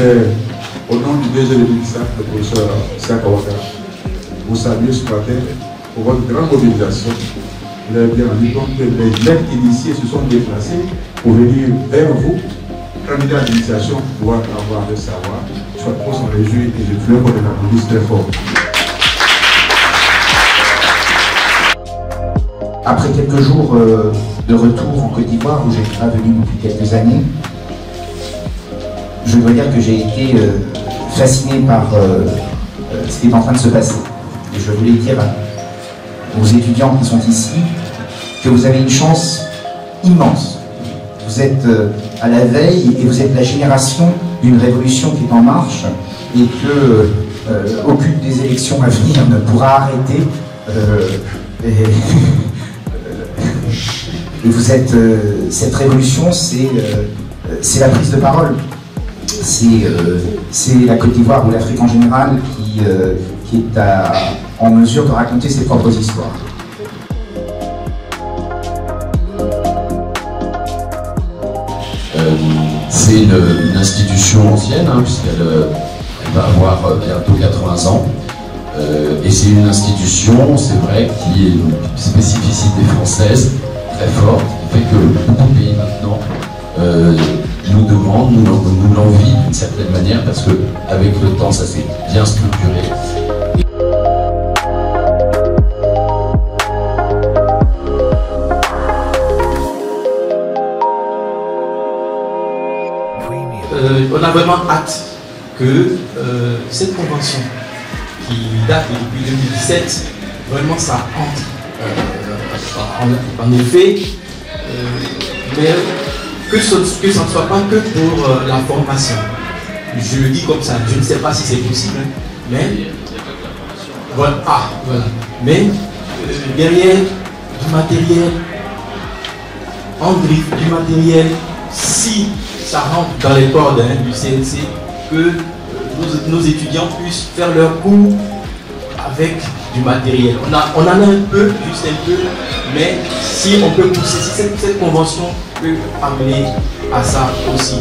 voulais, au nom du DG de l'UNICEF, le professeur Siakawaka, vous saluer ce matin pour votre grande mobilisation. Vous avez bien rendu compte que les lettres initiées se sont déplacées pour venir vers vous, candidat à l'initiation pour pouvoir avoir le savoir. Soit pour s'en réjouir et je voulais qu'on les applaudisse très fort. Après quelques jours de retour en Côte d'Ivoire, où je n'étais pas venu depuis quelques années, je dois dire que j'ai été fasciné par ce qui est en train de se passer. Et je voulais dire aux étudiants qui sont ici que vous avez une chance immense. Vous êtes à la veille et vous êtes la génération d'une révolution qui est en marche et que aucune des élections à venir ne pourra arrêter. Et vous êtes cette révolution, c'est la prise de parole. C'est la Côte d'Ivoire ou l'Afrique en général qui est en mesure de raconter ses propres histoires. C'est une institution ancienne, hein, puisqu'elle va avoir bientôt 80 ans. Et c'est une institution, c'est vrai, qui est une spécificité française très forte, qui fait que beaucoup de pays maintenant nous demandent, nous l'envient d'une certaine manière, parce qu'avec le temps, ça s'est bien structuré. On a vraiment hâte que cette convention qui date depuis 2017, vraiment ça entre en effet, mais que ce ne soit pas que pour la formation. Je le dis comme ça, je ne sais pas si c'est possible, mais voilà. Mais derrière du matériel, en griffe du matériel, si ça rentre dans les cordes du CNC, que nos étudiants puissent faire leurs cours avec du matériel. On en a un peu, juste un peu, mais si on peut pousser, si cette convention peut amener à ça aussi.